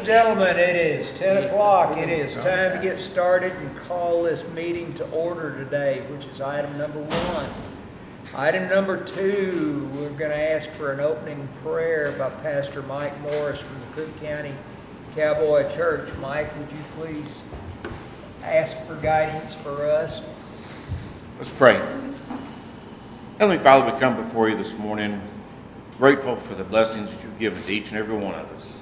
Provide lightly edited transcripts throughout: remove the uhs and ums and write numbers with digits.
Gentlemen, it is 10 o'clock. It is time to get started and call this meeting to order today, which is item number 1. Item number 2, we're going to ask for an opening prayer by Pastor Mike Morris from the Cooke County Cowboy Church. Mike, would you please ask for guidance for us? Let's pray. Heavenly Father, we come before you this morning grateful for the blessings that you've given to each and every one of us.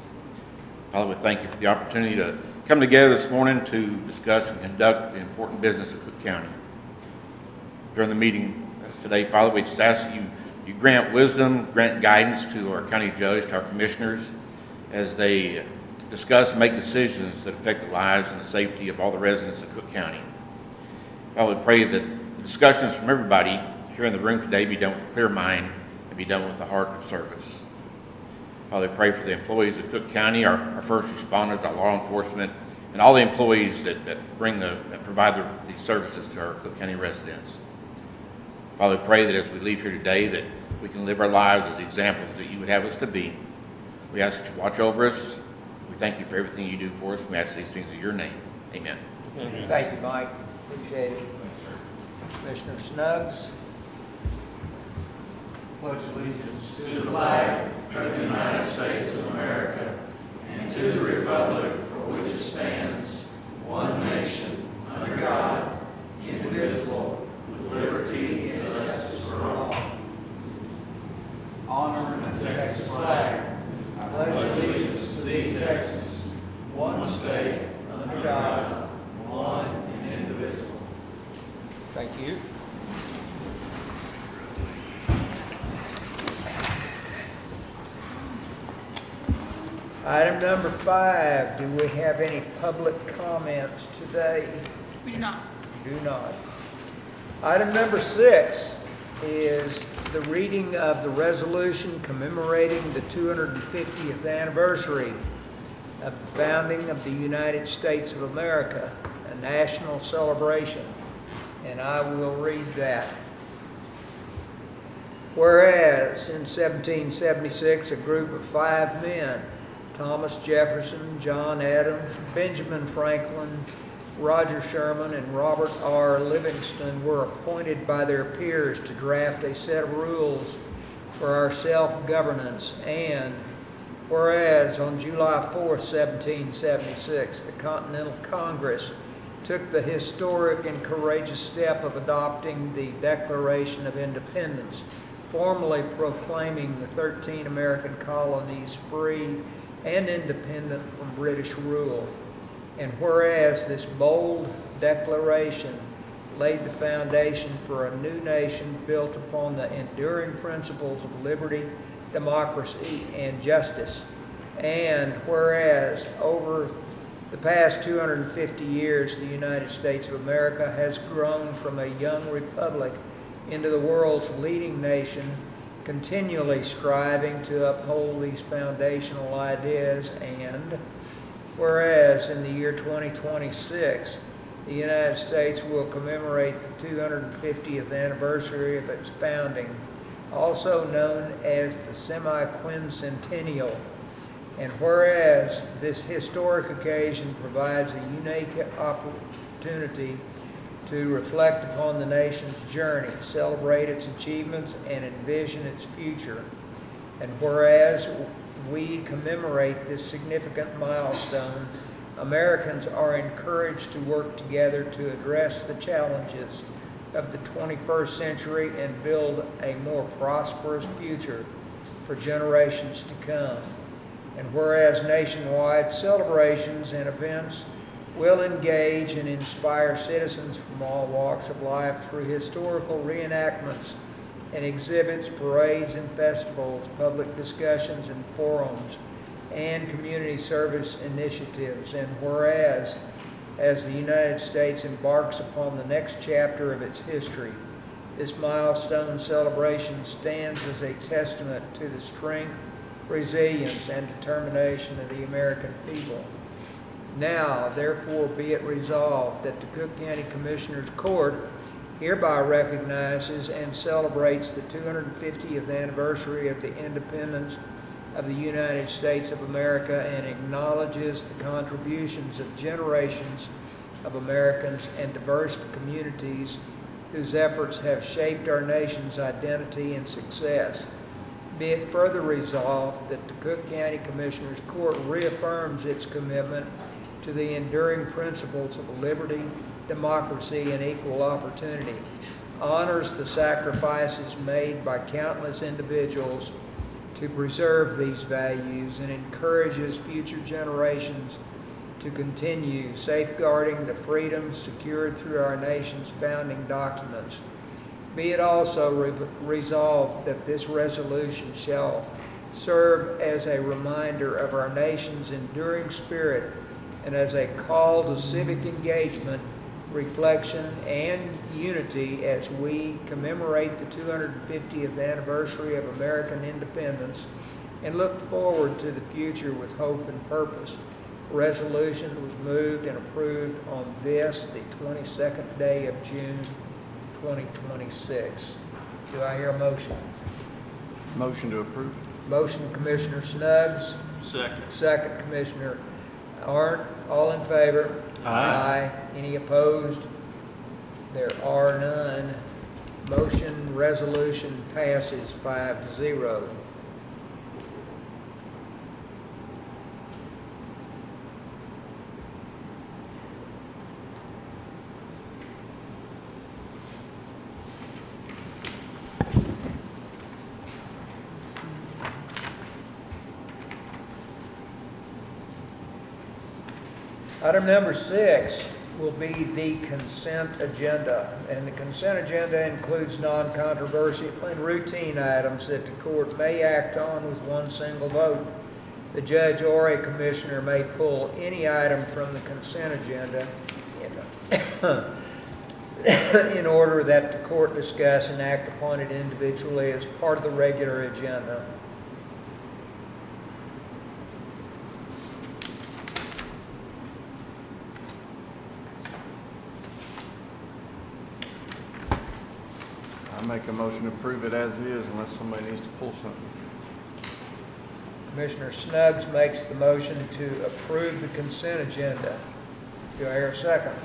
Father, we thank you for the opportunity to come together this morning to discuss and conduct the important business of Cooke County. During the meeting today, Father, we just ask that you grant wisdom, grant guidance to our county judge, to our commissioners, as they discuss and make decisions that affect the lives and the safety of all the residents of Cooke County. Father, we pray that the discussions from everybody here in the room today be done with a clear mind and be done with the heart of service. Father, we pray for the employees of Cooke County, our first responders, our law enforcement, and all the employees that provide the services to our Cooke County residents. Father, we pray that as we leave here today that we can live our lives as the examples that you would have us to be. We ask that you watch over us. We thank you for everything you do for us. We ask these things in your name. Amen. Thank you, Mike. Appreciate it. Commissioner Snuggs. Pledge allegiance to the flag of the United States of America and to the republic for which it stands, one nation, under God, indivisible, with liberty and justice for all. Honor the Texas flag. I pledge allegiance to thee, Texas, one state, under God, one and indivisible. Thank you. Item number 5, do we have any public comments today? We do not. Do not. Item number 6 is the reading of the resolution commemorating the 250th anniversary of the founding of the United States of America, a national celebration. And I will read that. Whereas in 1776, a group of 5 men, Thomas Jefferson, John Adams, Benjamin Franklin, Roger Sherman, and Robert R. Livingston were appointed by their peers to draft a set of rules for our self-governance. And whereas on July 4, 1776, the Continental Congress took the historic and courageous step of adopting the Declaration of Independence, formally proclaiming the 13 American colonies free and independent from British rule. And whereas this bold declaration laid the foundation for a new nation built upon the enduring principles of liberty, democracy, and justice. And whereas over the past 250 years, the United States of America has grown from a young republic into the world's leading nation, continually striving to uphold these foundational ideas. And whereas in the year 2026, the United States will commemorate the 250th anniversary of its founding, also known as the semi-quincentennial. And whereas this historic occasion provides a unique opportunity to reflect upon the nation's journey, celebrate its achievements, and envision its future. And whereas we commemorate this significant milestone, Americans are encouraged to work together to address the challenges of the 21st century and build a more prosperous future for generations to come. And whereas nationwide celebrations and events will engage and inspire citizens from all walks of life through historical reenactments and exhibits, parades and festivals, public discussions and forums, and community service initiatives. And whereas, as the United States embarks upon the next chapter of its history, this milestone celebration stands as a testament to the strength, resilience, and determination of the American people. Now, therefore, be it resolved that the Cooke County Commissioners Court hereby recognizes and celebrates the 250th anniversary of the independence of the United States of America and acknowledges the contributions of generations of Americans and diverse communities whose efforts have shaped our nation's identity and success. Be it further resolved that the Cooke County Commissioners Court reaffirms its commitment to the enduring principles of liberty, democracy, and equal opportunity, honors the sacrifices made by countless individuals to preserve these values, and encourages future generations to continue safeguarding the freedoms secured through our nation's founding documents. Be it also resolved that this resolution shall serve as a reminder of our nation's enduring spirit and as a call to civic engagement, reflection, and unity as we commemorate the 250th anniversary of American independence and look forward to the future with hope and purpose. Resolution was moved and approved on this, the 22nd day of June, 2026. Do I hear a motion? Motion to approve. Motion, Commissioner Snuggs. Second. Second, Commissioner Arndt. All in favor? Aye. Any opposed? There are none. Motion, resolution passes 5-0. Item number 6 will be the consent agenda. And the consent agenda includes non-controversial and routine items that the court may act on with one single vote. The judge or a commissioner may pull any item from the consent agenda in order that the court discuss and act upon it individually as part of the regular agenda. I make a motion to approve it as is unless somebody needs to pull something. Commissioner Snuggs makes the motion to approve the consent agenda. Do I hear a second?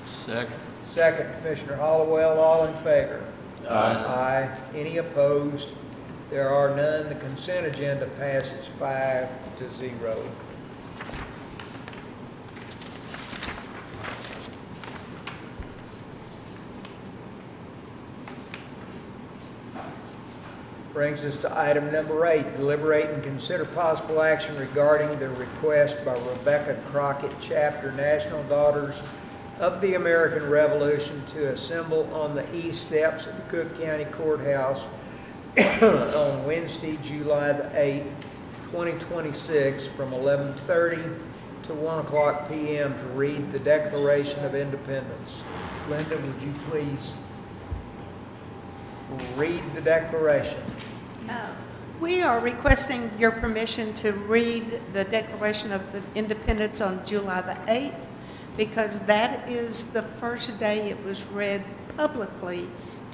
Second. Second, Commissioner Hollowell. All in favor? Aye. Aye. Any opposed? There are none. The consent agenda passes 5-0. Brings us to item number 8, deliberate and consider possible action regarding the request by Rebecca Crockett, Chapter National Daughters of the American Revolution, to assemble on the east steps of the Cooke County Courthouse on Wednesday, July the 8th, 2026, from 11:30 to 1:00 p.m. to read the Declaration of Independence. Linda, would you please read the declaration? We are requesting your permission to read the Declaration of the Independence on July the 8th because that is the first day it was read publicly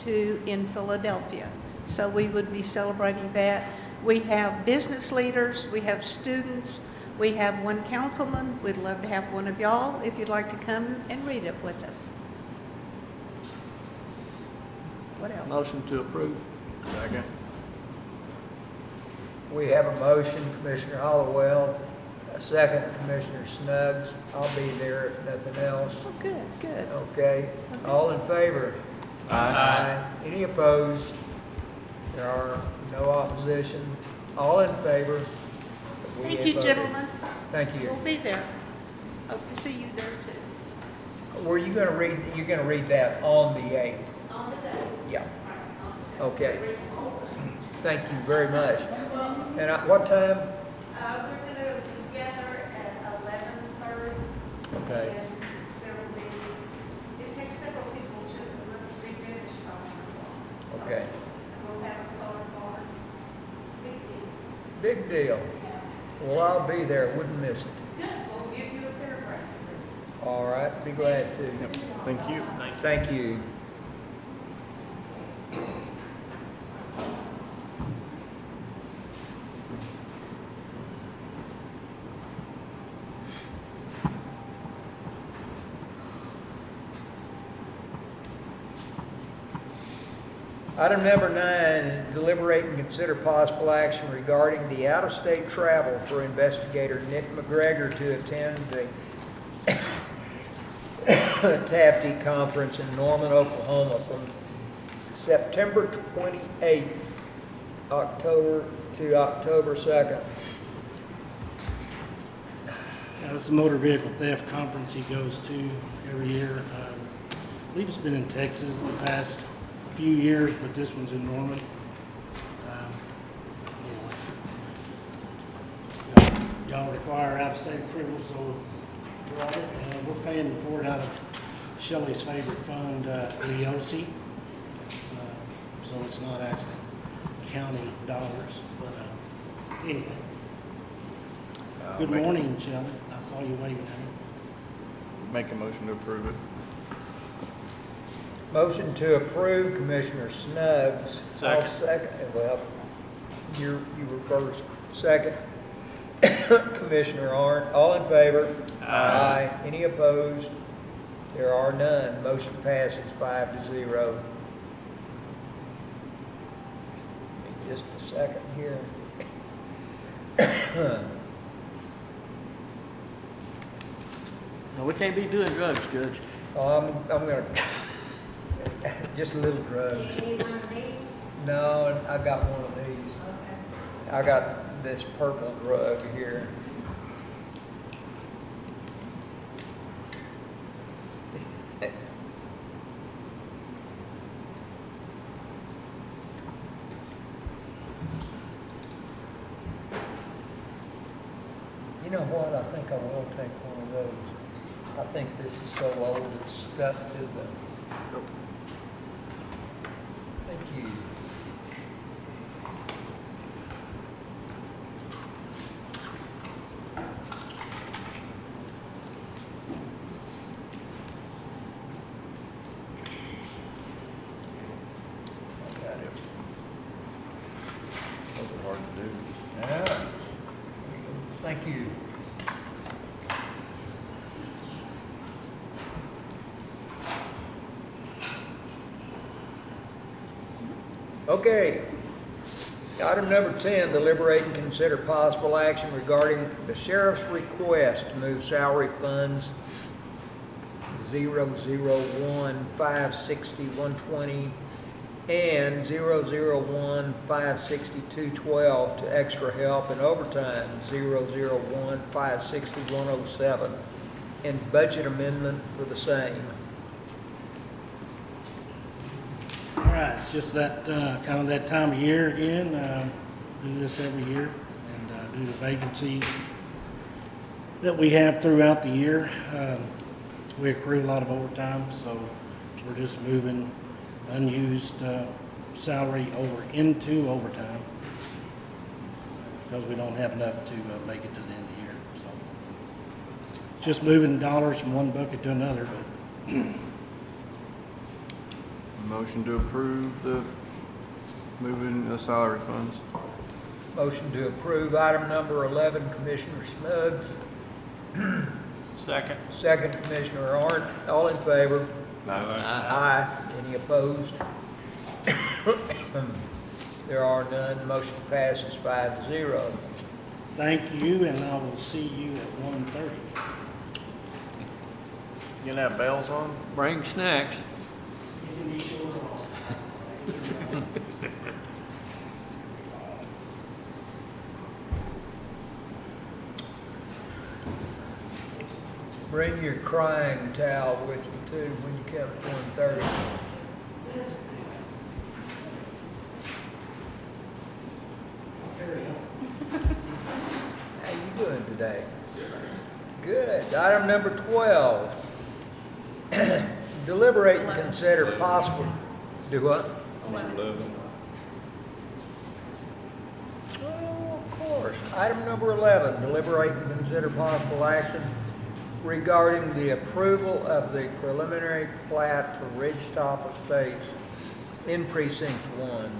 in Philadelphia. So we would be celebrating that. We have business leaders, we have students, we have one councilman. We'd love to have one of y'all if you'd like to come and read it with us. What else? Motion to approve. Second. We have a motion, Commissioner Hollowell, a second, Commissioner Snuggs. I'll be there if nothing else. Oh, good, good. Okay, all in favor? Aye. Any opposed? There are no opposition. All in favor? We Thank have you, voted. gentlemen. Thank you. We'll be there. Hope to see you there too. Were you gonna read, you're gonna read that on the 8th? On the day. Yeah. Okay. Thank you very much. And what time? We're going to be together at 11:30. Okay. And there will be, it takes several people to be finished by 1:00. Okay. We'll have a color card. Big deal. Big deal. Well, I'll be there, wouldn't miss it. Good, we'll give you a paragraph. All right, be glad to. Yep. Thank you. Thank you. Item number 9, deliberate and consider possible action regarding the out-of-state travel for investigator Nick McGregor to attend the TAFT conference in Norman, Oklahoma from September 28th, to October 2nd. This is a motor vehicle theft conference he goes to every year. I believe it's been in Texas the past few years, but this one's in Norman. Y'all require out-of-state approval, so we're paying for it out of Shelley's favorite fund, EOC. So it's not actually county dollars, but anyway. Good morning, Shelley. I saw you waving at me. Make a motion to approve it. Motion to approve, Commissioner Snuggs. I'll second. Well, you were first. Second, Commissioner Arndt. All in favor? Aye. Any opposed? There are none. Motion passes 5-0. Just a second here. No, we can't be doing drugs, Judge. I'm gonna, just a little drugs. Do you need one of these? No, I got one of these. Okay. I got this purple drug here. You know what? I think I will take one of those. I think this is so old it's stuck to the. Thank you. I got it. Those are hard to do. Yeah. Thank you. Okay. Item number 10, deliberate and consider possible action regarding the sheriff's request to move salary funds 001 560 120 and 001 560 212 to extra help and overtime 001 560 107 and budget amendment for the same. All right, it's just that, kind of that time of year again. Do this every year and do the vacancies that we have throughout the year. We accrue a lot of overtime, so we're just moving unused salary over into overtime because we don't have enough to make it to the end of the year. So it's just moving dollars from one bucket to another, but Motion to approve the moving the salary funds. Motion to approve item number 11, Commissioner Snuggs. Second. Second, Commissioner Arndt. All in favor? Aye. Any opposed? There are none. Motion passes 5-0. thank you, and I will see you at 1:30. You gonna have bells on? Bring snacks. Bring your crying towel with you too when you come at 1:30. How you doing today? Good. Item number 12. Deliberate and consider possible. Do what? 11. Oh, of course. Item number 11, deliberate and consider possible action regarding the approval of the preliminary plat for Ridgetop Estates in Precinct 1.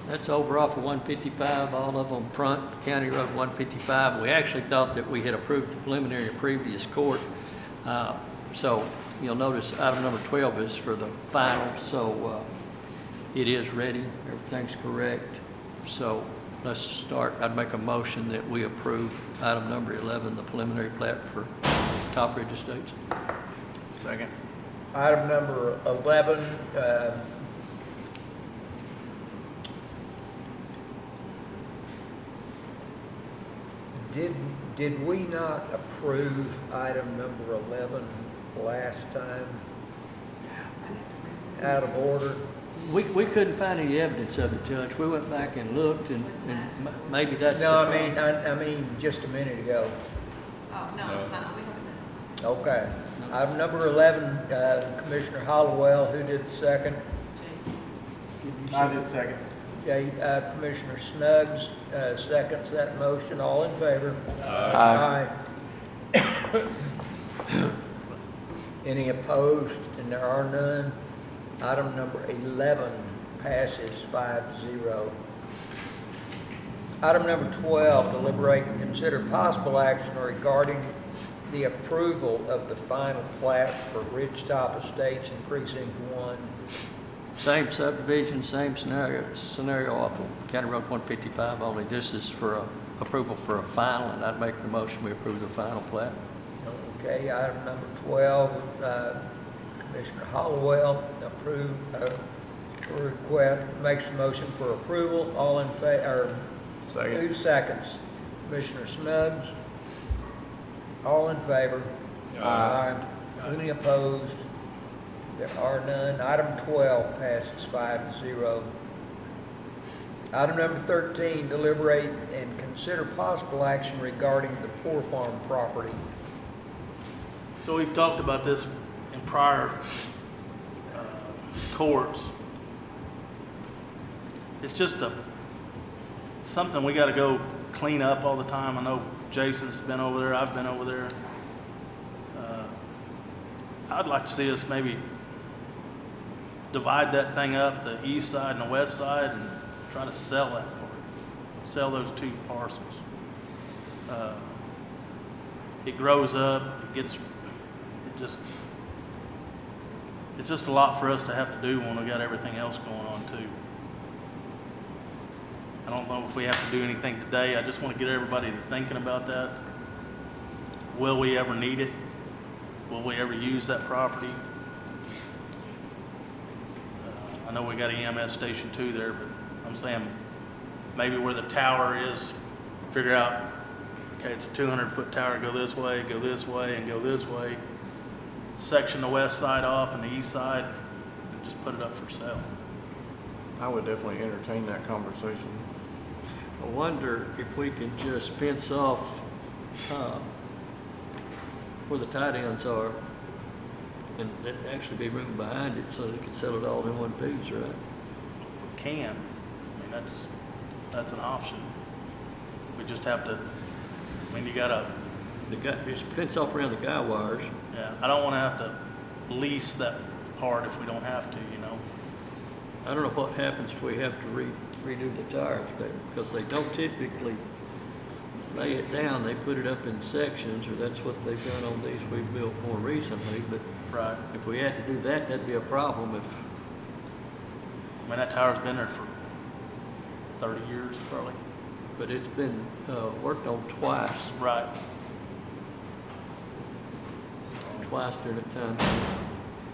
That's over off of 155, all of them front, County Road 155. We actually thought that we had approved the preliminary at previous court. So you'll notice item number 12 is for the final. So It is ready, everything's correct. So let's start. I'd make a motion that we approve item number 11, the preliminary plat for Top Ridge Estates. Second. Item number 11, did we not approve item number 11 last time? Out of order? We couldn't find any evidence of it, Judge. We went back and looked, and maybe that's the No, problem. I mean, just a minute ago. Oh, no, we haven't. Okay. Item number 11, Commissioner Hollowell, who did the second? I did second. Okay, Commissioner Snuggs seconds that motion. All in favor? Aye. Aye. Any opposed? And there are none. Item number 11 passes 5-0. Item number 12, deliberate and consider possible action regarding the approval of the final plat for Ridgetop Estates in Precinct 1. Same subdivision, same scenario off of County Road 155, only this is for approval for a final, and I'd make the motion we approve the final plat. Okay, item number 12, Commissioner Hollowell request, makes a motion for approval. All in favor, Second. 2 seconds. Commissioner Snuggs, all in favor? Aye. Any opposed? There are none. Item 12 passes 5-0. Item number 13, deliberate and consider possible action regarding the Poor Farm property. So we've talked about this in prior courts. It's just something we got to go clean up all the time. I know Jason's been over there. I've been over there. I'd like to see us maybe divide that thing up, the east side and the west side, and try to sell that part. Sell those 2 parcels. It grows up. It's just a lot for us to have to do when we got everything else going on too. I don't know if we have to do anything today. I just want to get everybody to thinking about that. Will we ever need it? Will we ever use that property? I know we got an EMS station too there, but I'm saying maybe where the tower is, figure out, okay, it's a 200-foot tower, go this way, and go this way. Section the west side off and the east side, and just put it up for sale. I would definitely entertain that conversation. I wonder if we can just fence off where the tight ends are, and there'd actually be room behind it so they could sell it all in one piece, right? Can. I mean, that's an option. We just have to, you gotta, Just fence off around the guy wires. yeah, I don't want to have to lease that part if we don't have to, I don't know what happens if we have to redo the tires, because they don't typically lay it down, they put it up in sections, or that's what they've done on these we've built more recently, but Right. if we had to do that, that'd be a problem if, That tower's been there for 30 years probably. but it's been worked on twice Right. during that time.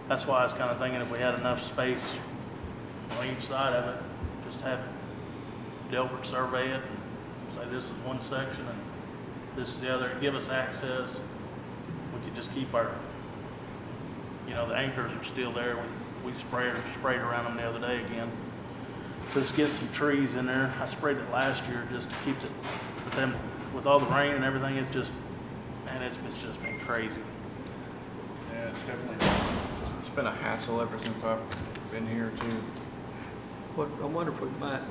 That's why I was kind of thinking if we had enough space on each side of it, just have Delbert survey it and say this is one section and this is the other, and give us access. We could just keep our, the anchors are still there. We sprayed around them the other day again. Just get some trees in there. I sprayed it last year just to keep it, but then with all the rain and everything, it's just been crazy. Yeah, it's definitely, it's been a hassle ever since I've been here too. What, I wonder if we might,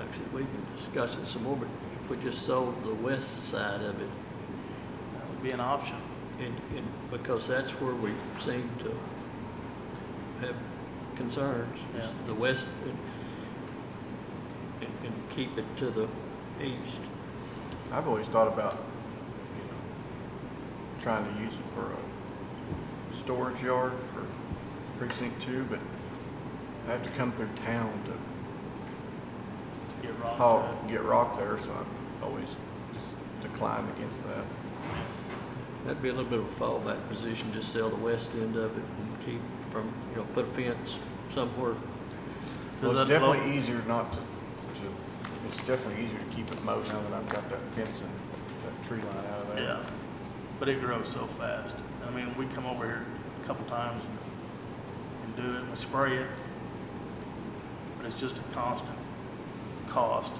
actually, we can discuss it some more, but if we just sold the west side of it, That would be an option. and because that's where we seem to have concerns, is Yeah. the west, and keep it to the east. I've always thought about, trying to use it for a storage yard for precinct 2, but I have to come through town to Get rocked. haul, get rock there, so I always just decline against that. That'd be a little bit of a fallback position, just sell the west end of it and keep from, put a fence somewhere. Well, Does it's that blow- definitely easier not to, it's definitely easier to keep it mowed now that I've got that fence and that tree line out of there. Yeah, but it grows so fast. I mean, we come over here a couple times and do it, and we spray it, but it's just a constant cost.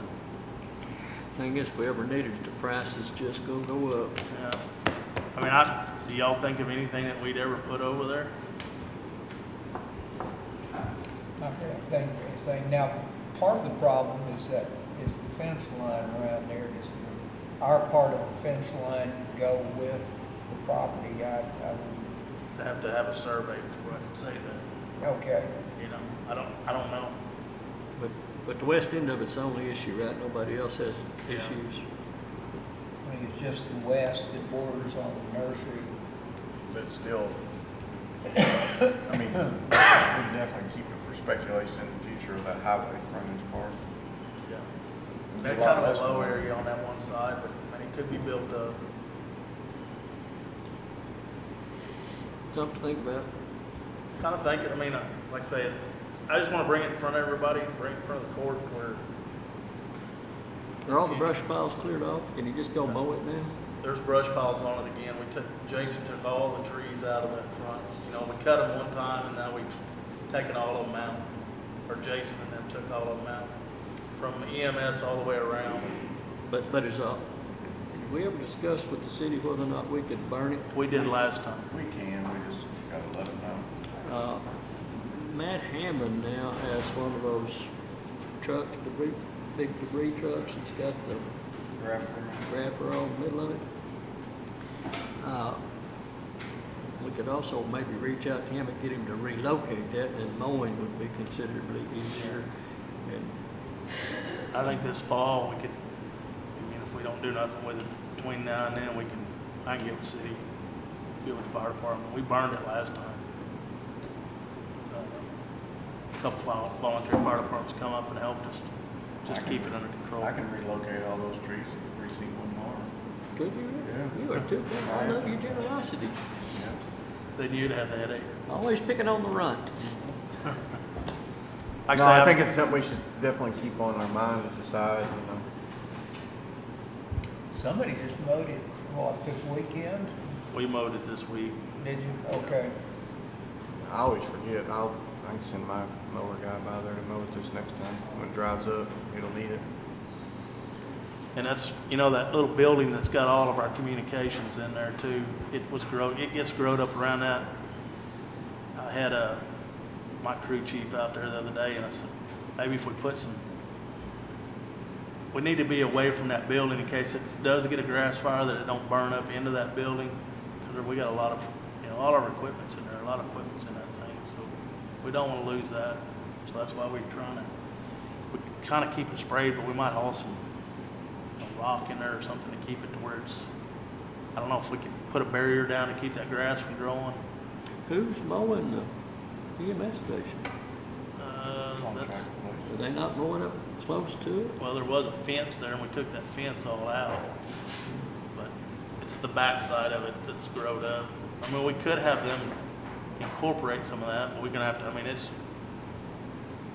Thing is, if we ever needed it, the price is just gonna go up. Yeah, I mean, do y'all think of anything that we'd ever put over there? Not that I think of anything. Now, part of the problem is the fence line around there. Does our part of the fence line go with the property? I I'd have to have a survey before I can say that. okay. I don't know. But the west end of it's the only issue, right? Nobody else has Yeah. issues. I think it's just the west that borders on the nursery. But still, I mean, we can definitely keep it for speculation in the future of that highway frontage part. Yeah. It'd be That a lot kind of less a low money. area on that one side, but I mean, it could be built up. Something to think about. Kind of thinking, I mean, like I said, I just want to bring it in front of everybody, bring it in front of the court where Are all the brush piles cleared off? Can you just go mow it now? there's brush piles on it again. Jason took all the trees out of that front. We cut them one time and now we've taken all of them out. Or Jason and them took all of them out. From EMS all the way around. But it's all, did we ever discuss with the city whether or not we could burn it? We did last time. We can, we just gotta let them know. Matt Hammond now has one of those trucks, big debris trucks, that's got the wrapper on the middle of it. We could also maybe reach out to him and get him to relocate that, and then mowing would be considerably easier. And I think this fall we could, if we don't do nothing with it between now and then, I can get with the city, get with the fire department. We burned it last time. A couple volunteer fire departments come up and helped us, just keep it under control. I can relocate all those trees in precinct 1 tomorrow. could you? Yeah. You are too good. I love your generosity. Then you'd have the headache. Always picking on the runt. Like No, I I say, think it's something we should definitely keep on our mind and decide, Somebody just mowed it, this weekend? we mowed it this week. Did you? Okay. I always forget. I can send my mower guy by there to mow it this next time. When it dries up, it'll need it. And that's, that little building that's got all of our communications in there too. It gets growed up around that. I had my crew chief out there the other day and I said, maybe if we we need to be away from that building in case it does get a grass fire, that it don't burn up into that building. Because we got a lot of, all our equipment's in there, a lot of equipment's in that thing. So we don't want to lose that. So that's why we kind of keep it sprayed, but we might haul some rock in there or something to keep it to where it's, I don't know if we can put a barrier down to keep that grass from growing. Who's mowing the EMS station? That's, Are they not mowing up close to it? well, there was a fence there and we took that fence all out. But it's the backside of it that's growed up. I mean, we could have them incorporate some of that, but we're gonna have to, it's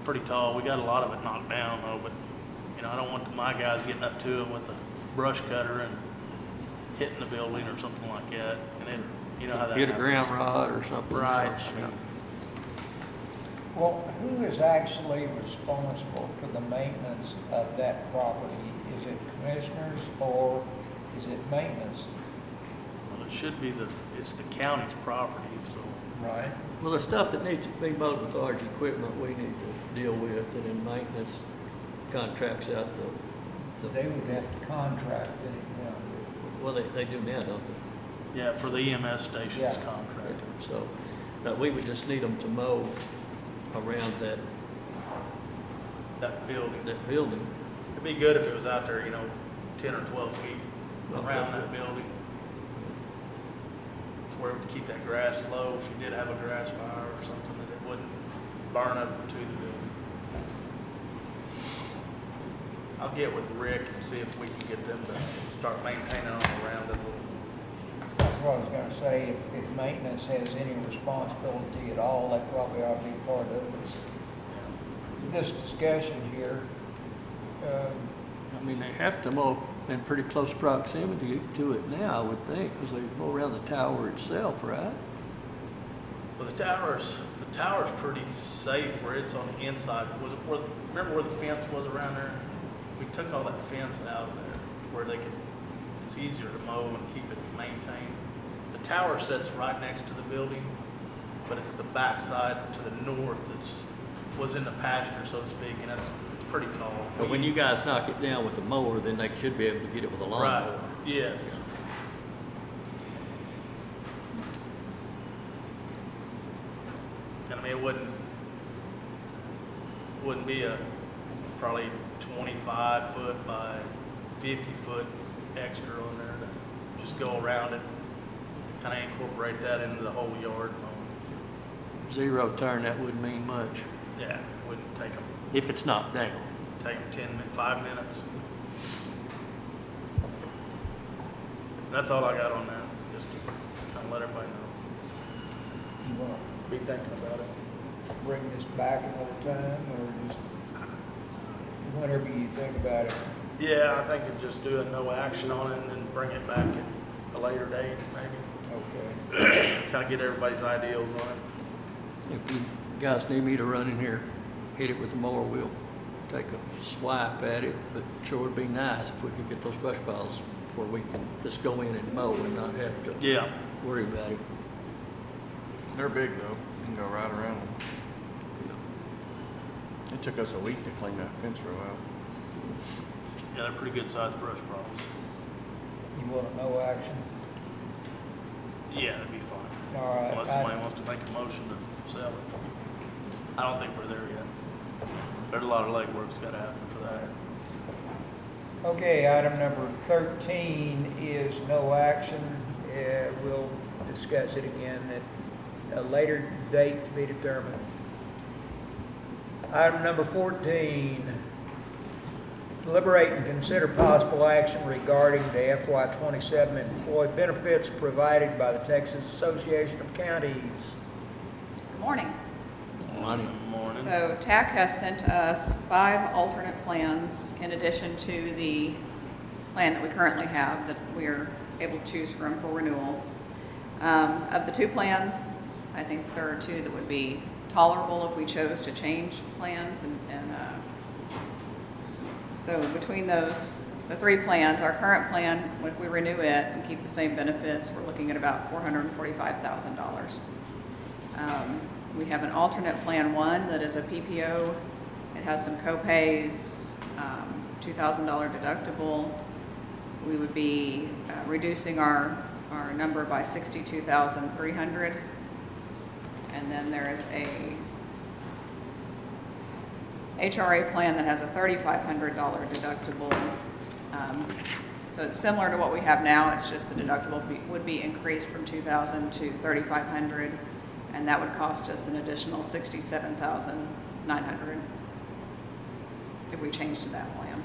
pretty tall. We got a lot of it knocked down though, but I don't want my guys getting up to it with a brush cutter and hitting the building or something like that. And then, how that Hit a happens. ground rod or something Right. else. Well, who is actually responsible for the maintenance of that property? Is it commissioners or is it maintenance? Well, it should be it's the county's property, so. Right. Well, the stuff that needs to be mowed with large equipment, we need to deal with, and then maintenance contracts out They would have to contract it, well, they do now, don't they? Yeah, for the EMS station's Yeah. contract. So, we would just need them to mow around That building. that building. It'd be good if it was out there, 10 or 12 feet around that building. To where it would keep that grass low if you did have a grass fire or something, that it wouldn't burn up to the building. I'll get with Rick and see if we can get them to start maintaining on around it a little. That's what I was gonna say, if maintenance has any responsibility at all, that probably ought to be part of this discussion here. I mean, they have to mow in pretty close proximity to it now, I would think, because they mow around the tower itself, right? Well, the tower's pretty safe where it's on the inside. Remember where the fence was around there? We took all that fence out of there where it's easier to mow and keep it maintained. The tower sits right next to the building, but it's the backside to the north was in the pasture, so to speak, and it's pretty tall. But when you guys knock it down with a mower, then they should be able to get it with a lawnmower. Right, yes. And I mean, it wouldn't be a probably 25 foot by 50 foot extra on there to just go around it, kind of incorporate that into the whole yard. Zero turn, that wouldn't mean much, Yeah, wouldn't take them if it's not down. 5 minutes. That's all I got on that, just to kind of let everybody know. You wanna Be thinking about it. bring this back another time, or just whenever you think about it? Yeah, I think it'd just do a no action on it and then bring it back at a later date, maybe. Okay. Kind of get everybody's ideals on it. If you guys need me to run in here, hit it with a mower, we'll take a swipe at it, but sure would be nice if we could get those brush piles where we can just go in and mow and not have to Yeah. worry about it. They're big though. You can go right around them. It took us a week to clean that fence row out. Yeah, they're pretty good sized brush piles. You want a no action? Yeah, that'd be fine. All right. Unless somebody wants to make a motion to sell it. I don't think we're there yet. There's a lot of legwork's got to happen for that. Okay, item number 13 is no action. We'll discuss it again at a later date to be determined. Item number 14, deliberate and consider possible action regarding the FY27 employee benefits provided by the Texas Association of Counties. Good morning. Money. Morning. So TAC has sent us 5 alternate plans in addition to the plan that we currently have that we are able to choose from for renewal. Of the 2 plans, I think there are 2 that would be tolerable if we chose to change plans. So between those, the 3 plans, our current plan, if we renew it and keep the same benefits, we're looking at about $445,000. We have an alternate plan 1 that is a PPO. It has some co-pays, $2,000 deductible. We would be reducing our number by $62,300. And then there is a HRA plan that has a $3,500 deductible. So it's similar to what we have now. It's just the deductible would be increased from $2,000 to $3,500. And that would cost us an additional $67,900 if we change to that plan.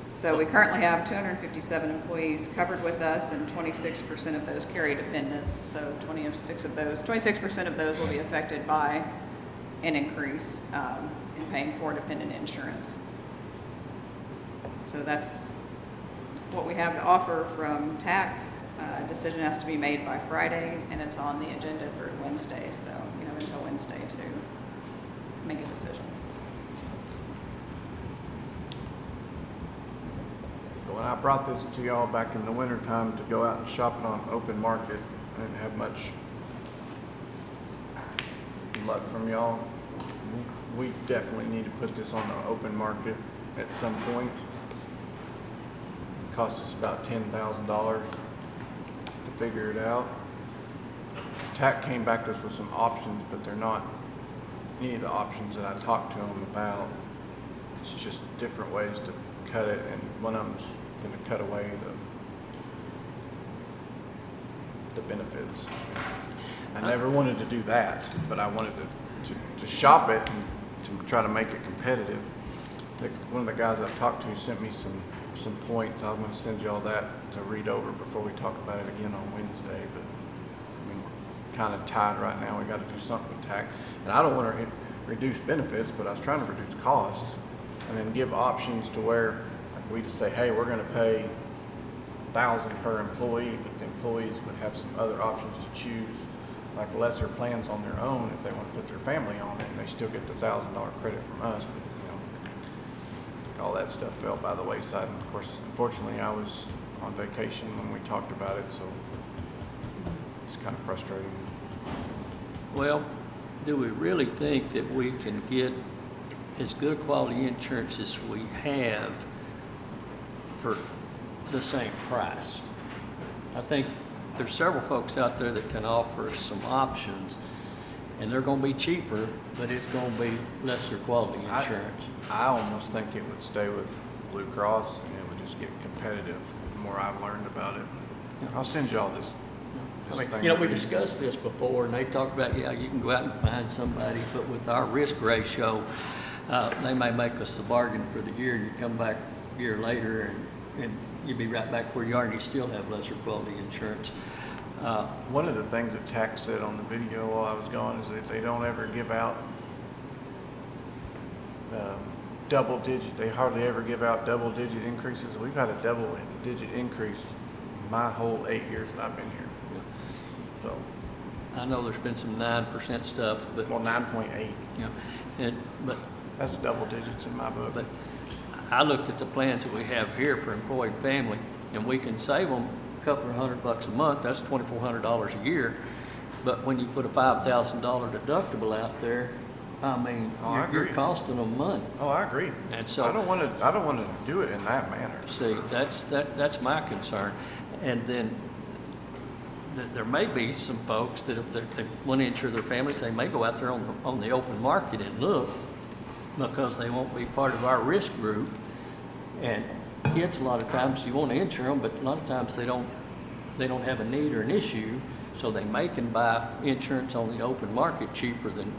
So we currently have 257 employees covered with us, and 26% of those carry dependents. So 26% of those will be affected by an increase in paying for dependent insurance. So that's what we have to offer from TAC. Decision has to be made by Friday, and it's on the agenda through Wednesday, so you have until Wednesday to make a decision. When I brought this to y'all back in the wintertime to go out and shop it on open market, I didn't have much luck from y'all. We definitely need to put this on the open market at some point. It cost us about $10,000 to figure it out. TAC came back to us with some options, but they're not any of the options that I talked to them about. It's just different ways to cut it, and one of them's going to cut away the benefits. I never wanted to do that, but I wanted to shop it and to try to make it competitive. One of the guys I've talked to sent me some points. I'm going to send you all that to read over before we talk about it again on Wednesday. But I mean, kind of tied right now. We got to do something with tax. And I don't want to reduce benefits, but I was trying to reduce costs and then give options to where we just say, hey, we're going to pay $1,000 per employee, but the employees would have some other options to choose, like lesser plans on their own if they want to put their family on it, and they still get the $1,000 credit from us. But all that stuff fell by the wayside. And of course, unfortunately, I was on vacation when we talked about it, so it's kind of frustrating. Well, do we really think that we can get as good a quality insurance as we have for the same price? I think there's several folks out there that can offer us some options, and they're going to be cheaper, but it's going to be lesser quality insurance. I almost think it would stay with Blue Cross, and it would just get competitive the more I've learned about it. I'll send you all this I mean, thing. you know, we discussed this before, and they talked about, yeah, you can go out and find somebody, but with our risk ratio, they may make us the bargain for the year, and you come back a year later, and you'd be right back where you are, and you still have lesser quality insurance. One of the things that Tax said on the video while I was gone is that they don't ever give out double digit. They hardly ever give out double digit increases. We've had a double digit increase my whole 8 years that I've been here. So, I know there's been some 9% stuff, but, well, 9.8. you know, but That's double digits in my book. But I looked at the plans that we have here for employed family, and we can save them a couple of $100 a month. That's $2,400 a year. But when you put a $5,000 deductible out there, I mean, you're costing them money. Oh, I agree. And so I don't want to do it in that manner. see, that's my concern. And then there may be some folks that if they want to insure their families, they may go out there on the open market and look, because they won't be part of our risk group. And kids, a lot of times you want to insure them, but a lot of times they don't have a need or an issue, so they may can buy insurance on the open market cheaper than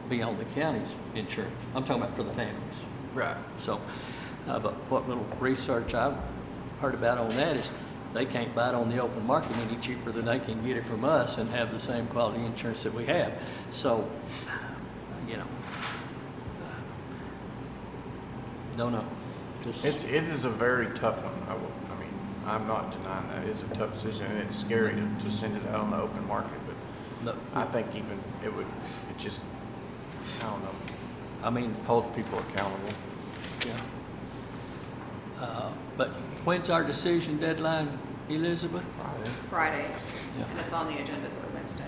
be on the county's insurance. I'm talking about for the families. Right. So, but what little research I've heard about on that is they can't buy it on the open market any cheaper than they can get it from us and have the same quality insurance that we have. So, you know, don't know. Just- It is a very tough one. I mean, I'm not denying that. It's a tough decision, and it's scary to send it out on the open market, but I think even it just, I don't know, I mean, hold people accountable. yeah. But when's our decision deadline, Elizabeth? Friday, Yeah. and it's on the agenda for Wednesday.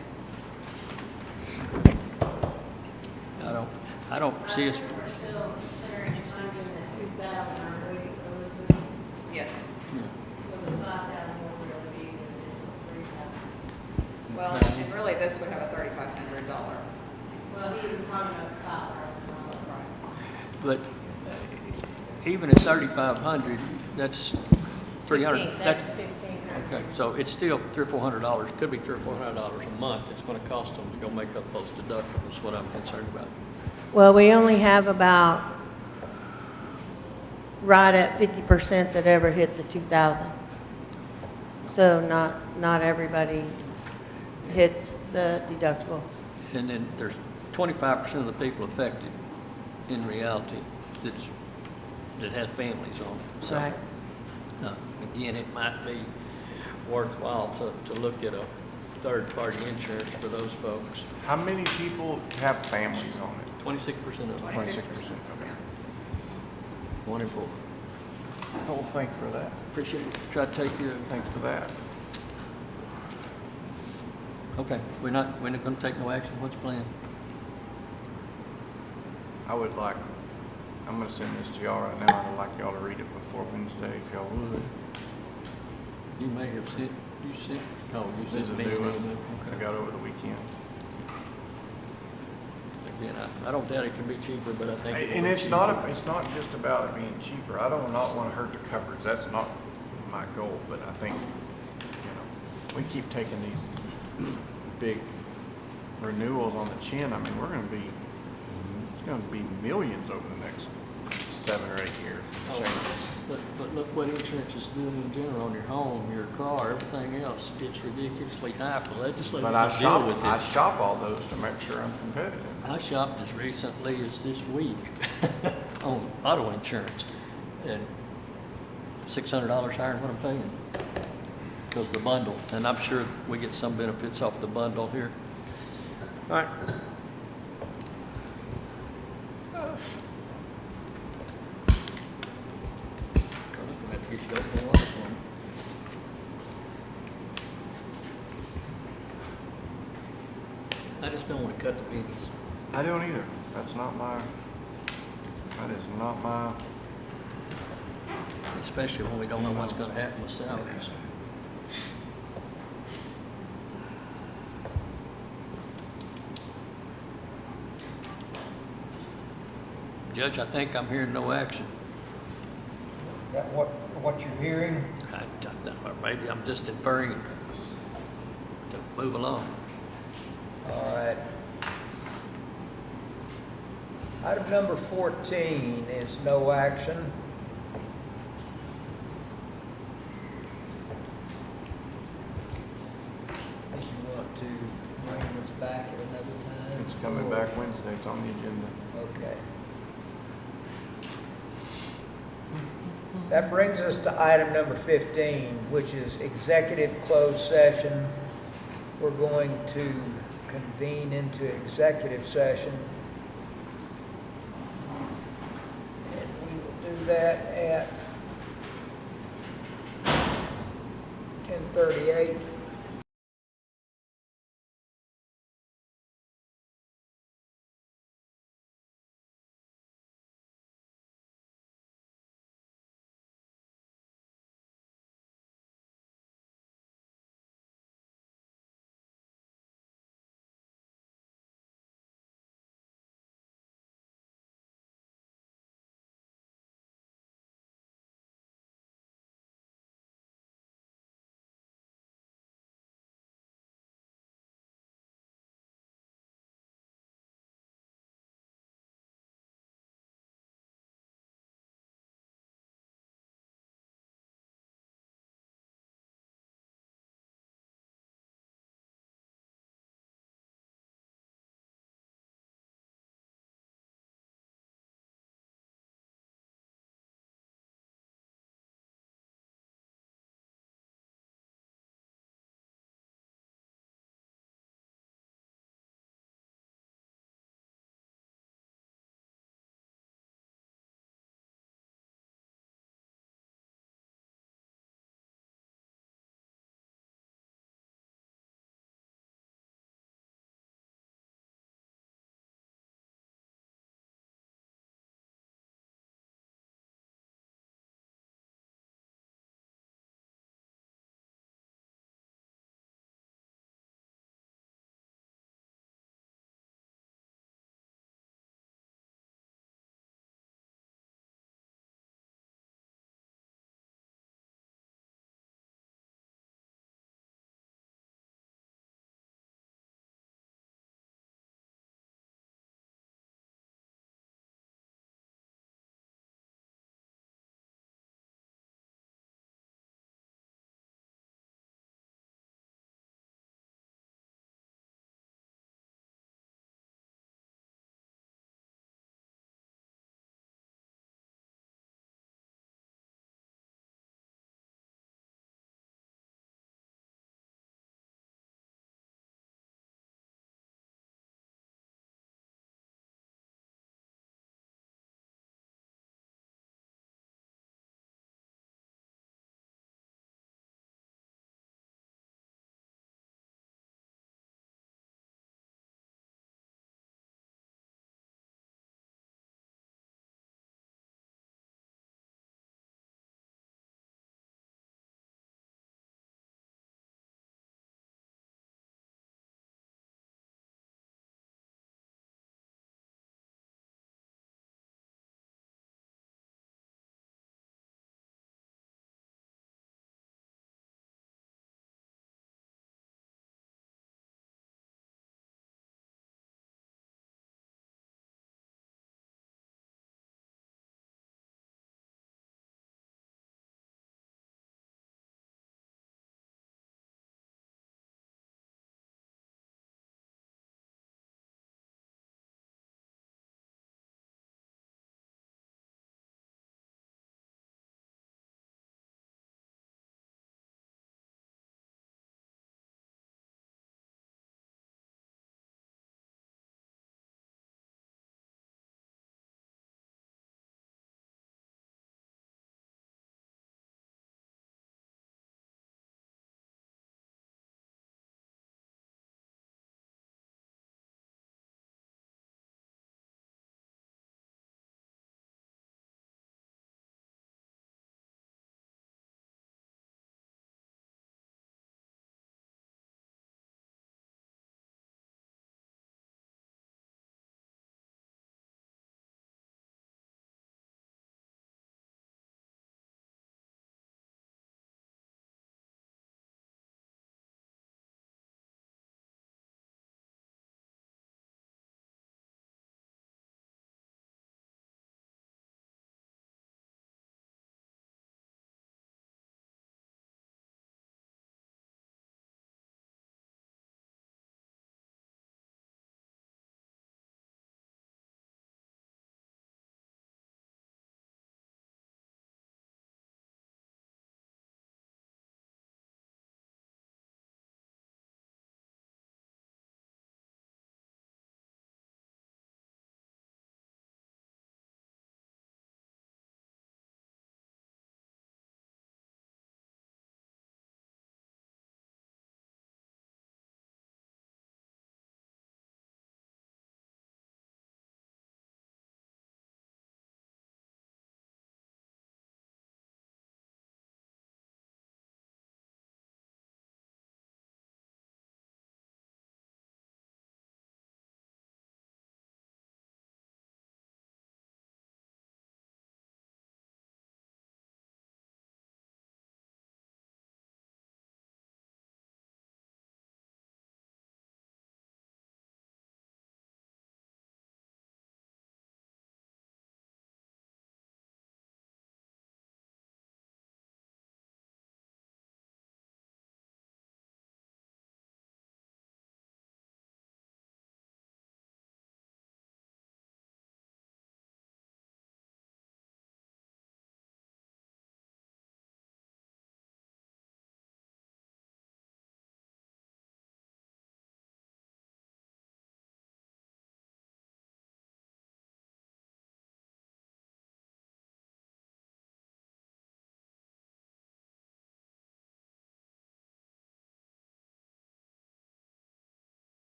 I don't see us. We're still considering funding that 2,000, aren't we, Elizabeth? Yes. So the 5,000 will be the additional 3,000. Well, Okay. and really, this would have a $3,500. Well, he was talking about 5,000. Right. But even at 3,500, that's 300. That's 1,500. Okay, so it's still $300 or $400. Could be $300 or $400 a month. It's going to cost them to go make up those deductibles. What I'm concerned about. Well, we only have about right at 50% that ever hit the 2,000. So not everybody hits the deductible. And then there's 25% of the people affected in reality that have families on it. So, Right. again, it might be worthwhile to look at a third-party insurance for those folks. How many people have families on it? 26% of them, 26%. Okay. 1 in 4. Well, thank you for that. Appreciate it. Try to take care of it. Thanks for that. Okay, we're not going to take no action. What's the plan? I'm going to send this to y'all right now. I'd like y'all to read it before Wednesday, if y'all would. You may have sent, no, you This is sent a me new an one email. I Okay. got over the weekend. Again, I don't doubt it can be cheaper, but I think. it And will be it's not just about it being cheaper. I don't not want to hurt the coverage. That's not my goal, but I think, we keep taking these big renewals on the chin, I mean, it's gonna be millions over the next 7 or 8 years. Oh, Changes. But look what insurance is doing in general on your home, your car, everything else. It's ridiculously high for legislators But I to deal with I it. shop all those to make sure I'm competitive. I shopped as recently as this week on auto insurance, and $600 higher than what I'm paying because of the bundle. And I'm sure we get some benefits off the bundle here. All right. We'll have to get you open on this one. I just don't want to cut the pennies. I don't either. That is not my, Especially when we don't know what's gonna happen with salaries. Judge, I think I'm hearing no action. Is that what you're hearing? Or maybe I'm just inferring to move along. All right. Item number 14 is no action. Do you want to bring this back at another time? it's coming back Wednesday, it's on the agenda. Okay. That brings us to item number 15, which is executive closed session. We're going to convene into executive session. And we will do that at 10:38.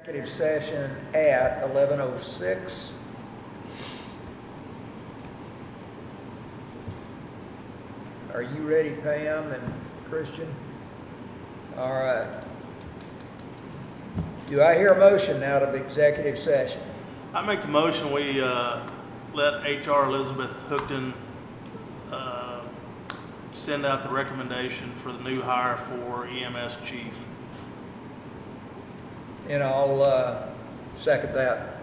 Executive session at 11:06. Are you ready, Pam and Christian? All right. Do I hear a motion out of executive session? I make the motion, we let HR Elizabeth Hookton send out the recommendation for the new hire for EMS chief. And I'll second that.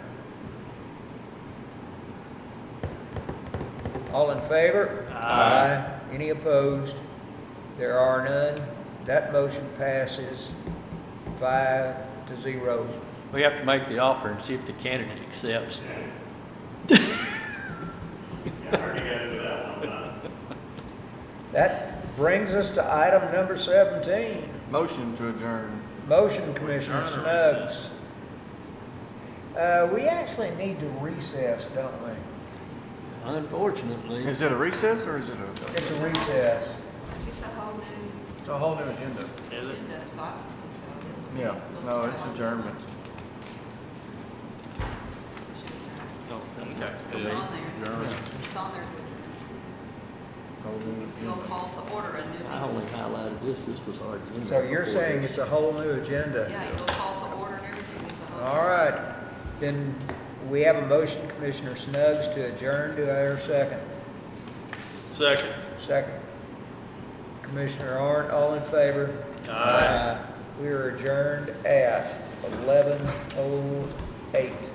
All in favor? Aye. Any opposed? There are none. That motion passes 5-0. We have to make the offer and see if the candidate accepts. That brings us to item number 17. Motion to adjourn. Motion, Commissioner Adjourn or Snuggs. We actually need to recess, don't we? Unfortunately, Is it a recess or is it It's a recess. It's a whole new It's a whole new agenda. Is it? agenda, so this will be. Yeah, no, it's adjournment. Okay. It's on there. It's on there. Whole new You'll agenda. call to order a new I only meeting. highlighted this was hard. to So you're before saying this. it's a whole new agenda? Yeah, you'll call to order and everything. It's a whole. All right. Then we have a motion, Commissioner Snuggs, to adjourn. Do I hear a second? Second. Second. Commissioner Arndt, all in favor? Aye. We are adjourned at 11:08.